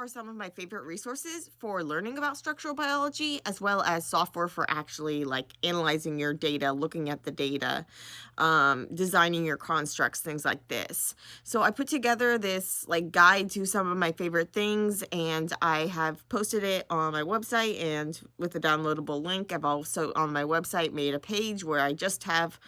are some of my favorite resources for learning about structural biology, as well as software for actually like analyzing your data, looking at the data, designing your constructs, things like this. So I put together this like guide to some of my favorite things, and I have posted it on my website and with a downloadable link. I've also on my website made a page where I just have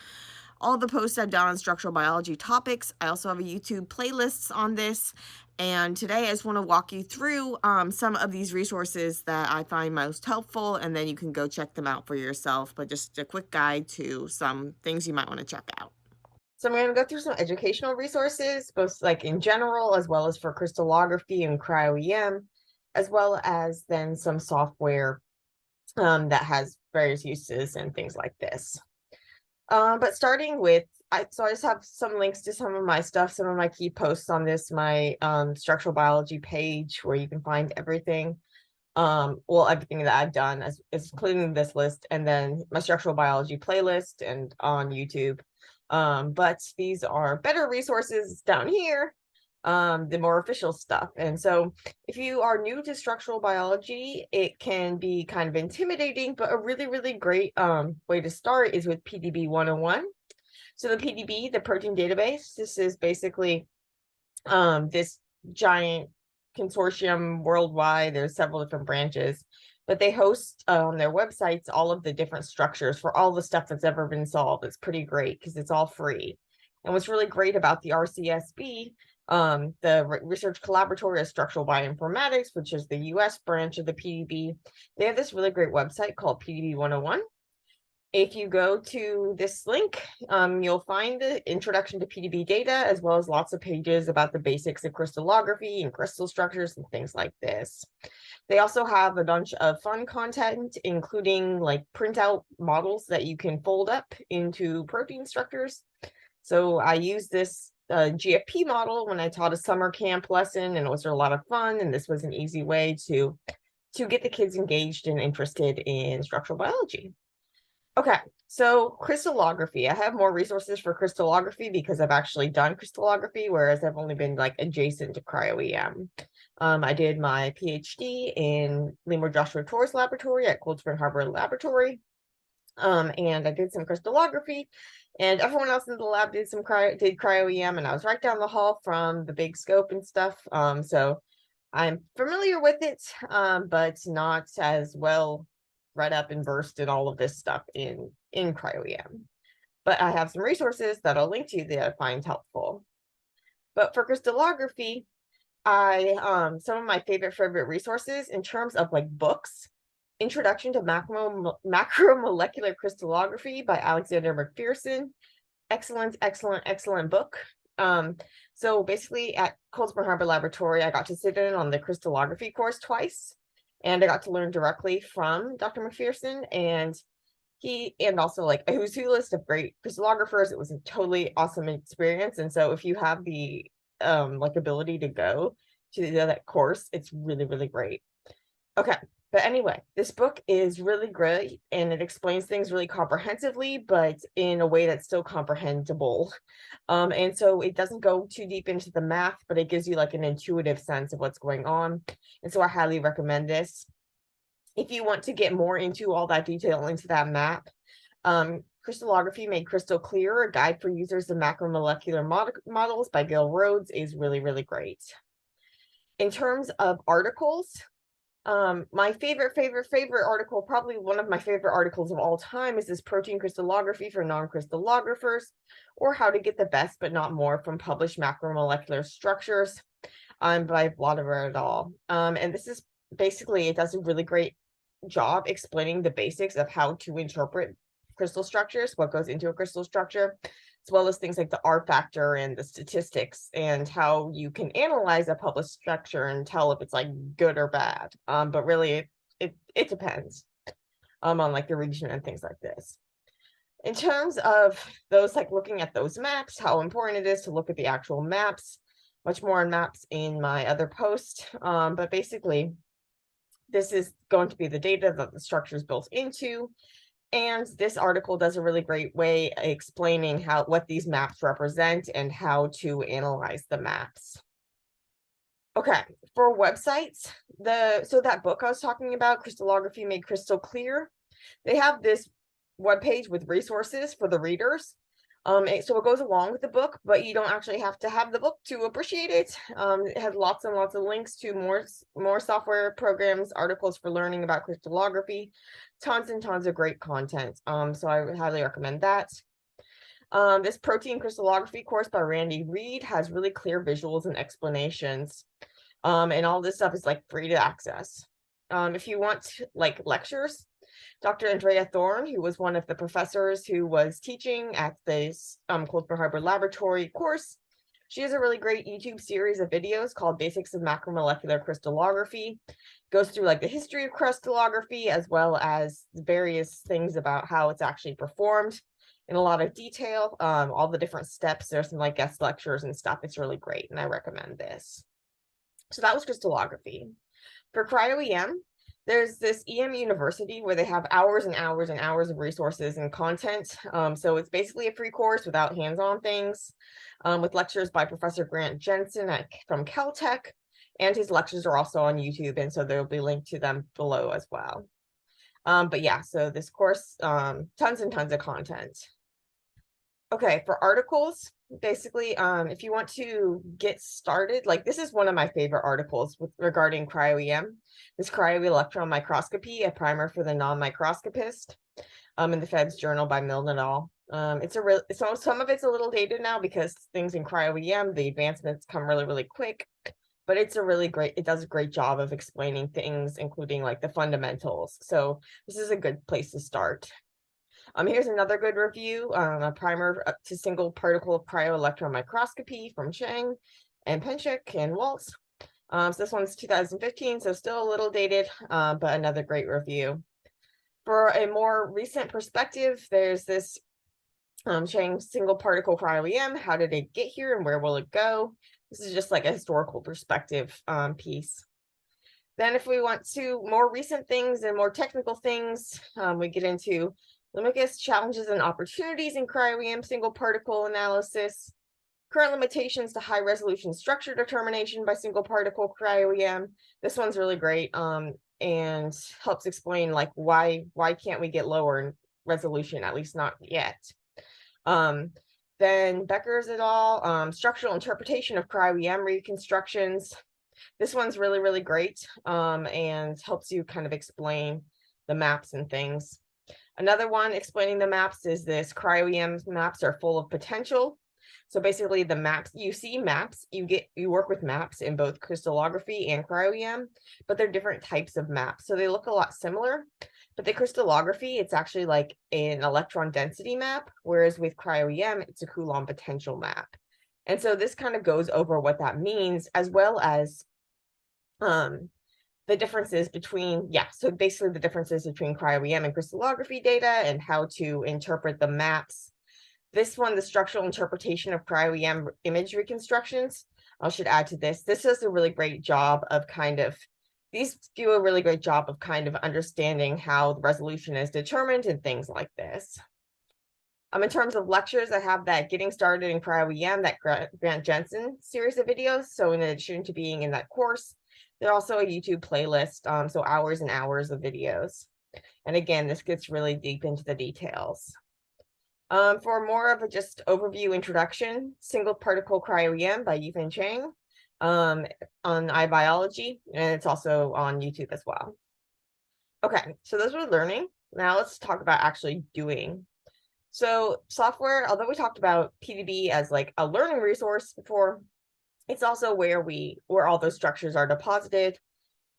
all the posts I've done on structural biology topics. I also have a YouTube playlists on this. And today I just want to walk you through some of these resources that I find most helpful, and then you can go check them out for yourself. But just a quick guide to some things you might want to check out. So I'm going to go through some educational resources, both like in general, as well as for crystallography and cryo-EM, as well as then some software that has various uses and things like this. But starting with, I just have some links to some of my stuff, some of my key posts on this, my structural biology page where you can find everything. Well, everything that I've done as including this list, and then my structural biology playlist and on YouTube. But these are better resources down here, the more official stuff. And so if you are new to structural biology, it can be kind of intimidating, but a really, really great way to start is with PDB 101. So the PDB, the protein database, this is basically this giant consortium worldwide. There's several different branches, but they host on their websites all of the different structures for all the stuff that's ever been solved. It's pretty great because it's all free. And what's really great about the RCSB, the Research Collaboratory of Structural Bioinformatics, which is the US branch of the PDB, they have this really great website called PDB 101. If you go to this link, you'll find the introduction to PDB data, as well as lots of pages about the basics of crystallography and crystal structures and things like this. They also have a bunch of fun content, including like printout models that you can fold up into protein structures. So I use this GFP model when I taught a summer camp lesson, and it was a lot of fun. And this was an easy way to get the kids engaged and interested in structural biology. Okay, so crystallography. I have more resources for crystallography because I've actually done crystallography, whereas I've only been like adjacent to cryo-EM. I did my PhD in Lemur Joshua Torres Laboratory at Cold Spring Harbor Laboratory. And I did some crystallography, and everyone else in the lab did cryo-EM, and I was right down the hall from the big scope and stuff. So I'm familiar with it, but not as well read up and versed in all of this stuff in cryo-EM. But I have some resources that I'll link to that I find helpful. But for crystallography, some of my favorite resources in terms of like books: Introduction to Macromolecular Crystallography by Alexander McPherson. Excellent book. So basically at Cold Spring Harbor Laboratory, I got to sit in on the crystallography course twice, and I got to learn directly from Dr. McPherson, and also like a who's who list of great crystallographers. It was a totally awesome experience. And so if you have the like ability to go to that course, it's really, really great. Okay, but anyway, this book is really great, and it explains things really comprehensively, but in a way that's still comprehensible. And so it doesn't go too deep into the math, but it gives you like an intuitive sense of what's going on. And so I highly recommend this. If you want to get more into all that detail into that map, Crystallography Made Crystal Clear, a guide for users of macromolecular models by Gil Rhodes, is really, really great. In terms of articles, my favorite article, probably one of my favorite articles of all time, is this Protein Crystallography for Non-Crystallographers, or How to Get the Best but Not More from Published Macromolecular Structures, by Vladimir et al. And this is basically, it does a really great job explaining the basics of how to interpret crystal structures, what goes into a crystal structure, as well as things like the R factor and the statistics, and how you can analyze a published structure and tell if it's like good or bad. But really it depends on like the region and things like this. In terms of those, like looking at those maps, how important it is to look at the actual maps, much more on maps in my other post. But basically, this is going to be the data that the structure is built into. And this article does a really great way explaining what these maps represent and how to analyze the maps. Okay, for websites, so that book I was talking about, Crystallography Made Crystal Clear, they have this webpage with resources for the readers. So it goes along with the book, but you don't actually have to have the book to appreciate it. It has lots and lots of links to more software programs, articles for learning about crystallography, tons and tons of great content. So I would highly recommend that. This protein crystallography course by Randy Reed has really clear visuals and explanations. And all this stuff is like free to access. If you want like lectures, Dr. Andrea Thorne, who was one of the professors who was teaching at this Coldspur Harbor Laboratory course, she has a really great YouTube series of videos called Basics of Macromolecular Crystallography. Goes through like the history of crystallography as well as various things about how it's actually performed in a lot of detail. All the different steps. There's some like guest lectures and stuff. It's really great, and I recommend this. So that was crystallography. For cryo-EM, there's this EM University where they have hours and hours and hours of resources and content. So it's basically a free course without hands-on things, with lectures by Professor Grant Jensen from Caltech, and his lectures are also on YouTube, and so there'll be linked to them below as well. But yeah, so this course, tons and tons of content. Okay, for articles, basically, if you want to get started, like this is one of my favorite articles regarding cryo-EM, this cryo-electron microscopy, a primer for the non-microscopist, in the Feds Journal by Milne et al. So some of it's a little dated now because things in cryo-EM, the advancements come really, really quick, but it does a great job of explaining things, including like the fundamentals. So this is a good place to start. Here's another good review, a primer to single particle cryo-electron microscopy from Chang and Penchik and Waltz. So this one's 2015, so still a little dated, but another great review. For a more recent perspective, there's this Chang single particle cryo-EM. How did it get here and where will it go? This is just like a historical perspective piece. Then if we want to more recent things and more technical things, we get into Limicus challenges and opportunities in cryo-EM single particle analysis, current limitations to high resolution structure determination by single particle cryo-EM. This one's really great, and helps explain like why can't we get lower in resolution, at least not yet. Then Becker's et al. Structural interpretation of cryo-EM reconstructions. This one's really, really great, and helps you kind of explain the maps and things. Another one explaining the maps is this cryo-EM maps are full of potential. So basically the maps, you see maps, you work with maps in both crystallography and cryo-EM, but they're different types of maps. So they look a lot similar, but the crystallography, it's actually like an electron density map, whereas with cryo-EM, it's a Coulomb potential map. And so this kind of goes over what that means, as well as the differences between, so basically the differences between cryo-EM and crystallography data and how to interpret the maps. This one, the structural interpretation of cryo-EM image reconstructions, I should add to this. This does a really great job of these do a really great job of kind of understanding how the resolution is determined and things like this. In terms of lectures, I have that Getting Started in Cryo-EM, that Grant Jensen series of videos. So in addition to being in that course, there's also a YouTube playlist, so hours and hours of videos. And again, this gets really deep into the details. For more of a just overview introduction, Single Particle Cryo-EM by Yifan Chang, on iBiology, and it's also on YouTube as well. Okay, so those were learning. Now let's talk about actually doing. So software, although we talked about PDB as like a learning resource before, it's also where all those structures are deposited,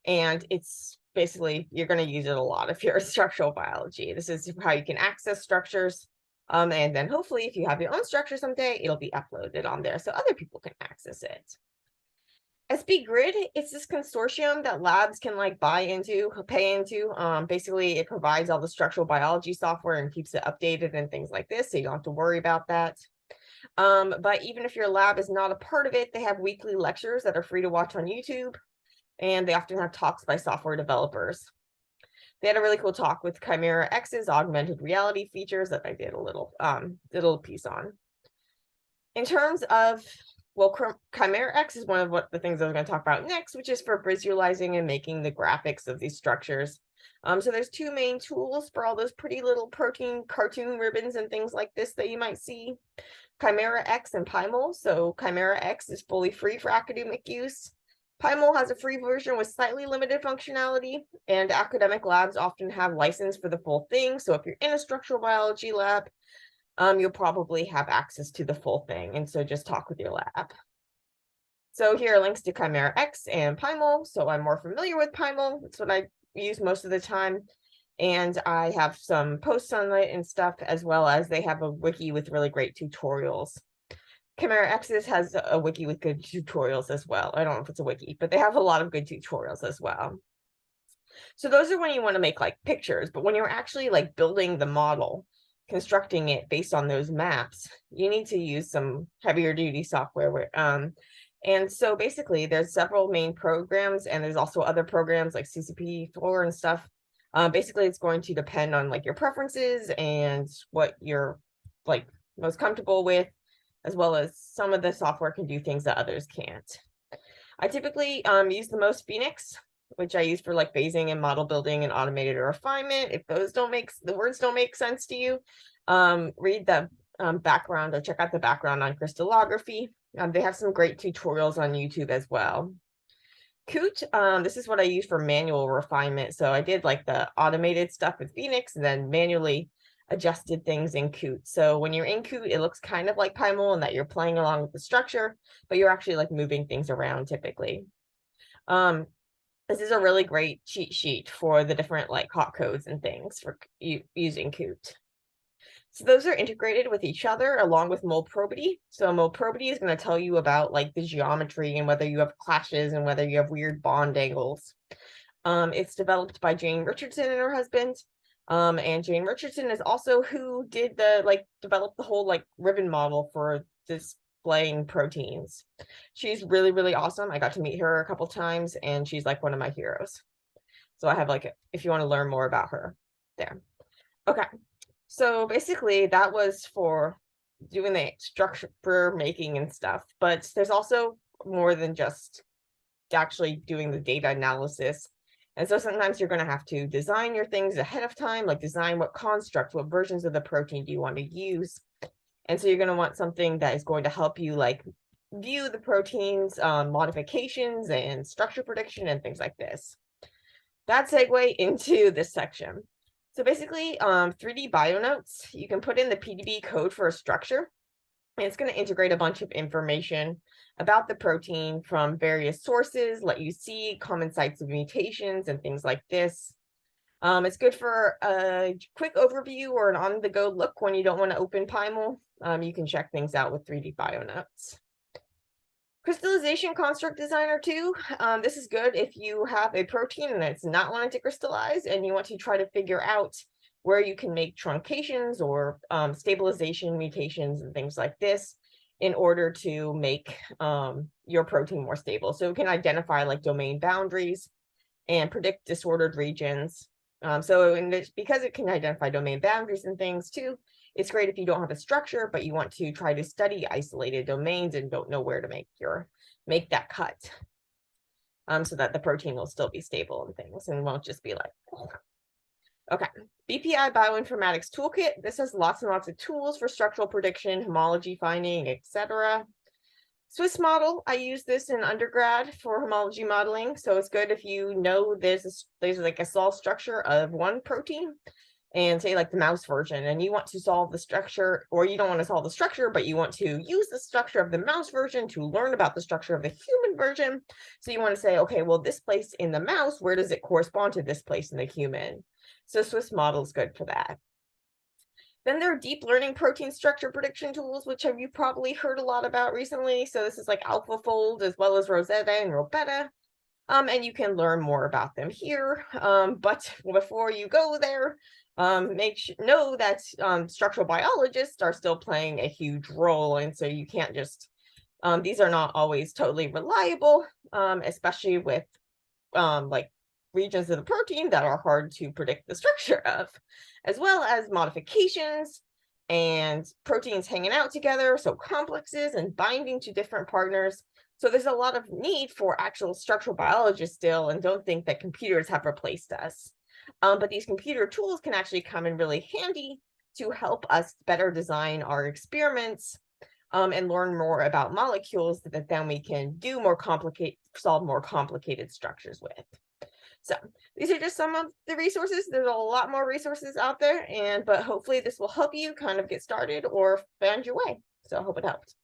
and it's basically you're going to use it a lot if you're a structural biology. This is how you can access structures, and then hopefully if you have your own structure someday, it'll be uploaded on there so other people can access it. SB Grid, it's this consortium that labs can like pay into. Basically, it provides all the structural biology software and keeps it updated and things like this, so you don't have to worry about that. But even if your lab is not a part of it, they have weekly lectures that are free to watch on YouTube, and they often have talks by software developers. They had a really cool talk with Chimera X's augmented reality features that I did a little piece on. In terms of Well, Chimera X is one of the things I was going to talk about next, which is for visualizing and making the graphics of these structures. So there's two main tools for all those pretty little protein cartoon ribbons and things like this that you might see. Chimera X and Pymol. So Chimera X is fully free for academic use. Pymol has a free version with slightly limited functionality, and academic labs often have license for the full thing. So if you're in a structural biology lab, you'll probably have access to the full thing. And so just talk with your lab. So here are links to Chimera X and Pymol. So I'm more familiar with Pymol. That's what I use most of the time. And I have some posts on it and stuff, as well as they have a wiki with really great tutorials. Chimera X's has a wiki with good tutorials as well. I don't know if it's a wiki, but they have a lot of good tutorials as well. So those are when you want to make like pictures, but when you're actually like building the model, constructing it based on those maps, you need to use some heavier duty software. And so basically there's several main programs, and there's also other programs like CCP4 and stuff. Basically it's going to depend on like your preferences and what you're like most comfortable with, as well as some of the software can do things that others can't. I typically use the most Phoenix, which I use for like phasing and model building and automated refinement. If those the words don't make sense to you, read the background or check out the background on crystallography. They have some great tutorials on YouTube as well. Coot, this is what I use for manual refinement. So I did like the automated stuff with Phoenix and then manually adjusted things in Coot. So when you're in Coot, it looks kind of like Pymol in that you're playing along with the structure, but you're actually like moving things around typically. This is a really great cheat sheet for the different like hot codes and things for using Coot. So those are integrated with each other along with Molprobity. So Molprobity is going to tell you about like the geometry and whether you have clashes and whether you have weird bond angles. It's developed by Jane Richardson and her husband. And Jane Richardson is also who did develop the whole like ribbon model for displaying proteins. She's really, really awesome. I got to meet her a couple times and she's like one of my heroes. So I have like, if you want to learn more about her there. Okay. So basically that was for doing the structure making and stuff, but there's also more than just actually doing the data analysis. And so sometimes you're going to have to design your things ahead of time, like design what construct, what versions of the protein do you want to use. And so you're going to want something that is going to help you like view the proteins, modifications and structure prediction and things like this. That segue into this section. So basically 3D BioNotes, you can put in the PDB code for a structure, and it's going to integrate a bunch of information about the protein from various sources, let you see common sites of mutations and things like this. It's good for a quick overview or an on-the-go look when you don't want to open Pymol. You can check things out with 3D BioNotes. Crystallization construct designer too. This is good if you have a protein and it's not wanting to crystallize and you want to try to figure out where you can make truncations or stabilization mutations and things like this in order to make your protein more stable. So it can identify like domain boundaries and predict disordered regions. Because it can identify domain boundaries and things too, it's great if you don't have a structure, but you want to try to study isolated domains and don't know where to make that cut. So that the protein will still be stable and things and won't just be like, oh. Okay, BPI Bioinformatics Toolkit. This has lots and lots of tools for structural prediction, homology finding, etc. Swiss model, I use this in undergrad for homology modeling. So it's good if you know there's like a solved structure of one protein and say like the mouse version, and you want to solve the structure, or you don't want to solve the structure, but you want to use the structure of the mouse version to learn about the structure of the human version. So you want to say, okay, well, this place in the mouse, where does it correspond to this place in the human? So Swiss model is good for that. Then there are deep learning protein structure prediction tools, which you've probably heard a lot about recently. So this is like AlphaFold as well as Rosetta and Robetta. And you can learn more about them here. But before you go there, know that structural biologists are still playing a huge role. And so you can't just, these are not always totally reliable, especially with like regions of the protein that are hard to predict the structure of, as well as modifications. and proteins hanging out together, so complexes and binding to different partners. So there's a lot of need for actual structural biologists still, and don't think that computers have replaced us. But these computer tools can actually come in really handy to help us better design our experiments, and learn more about molecules that then we can do more complicated, solve more complicated structures with. So these are just some of the resources. There's a lot more resources out there, but hopefully this will help you kind of get started or find your way. So I hope it helped.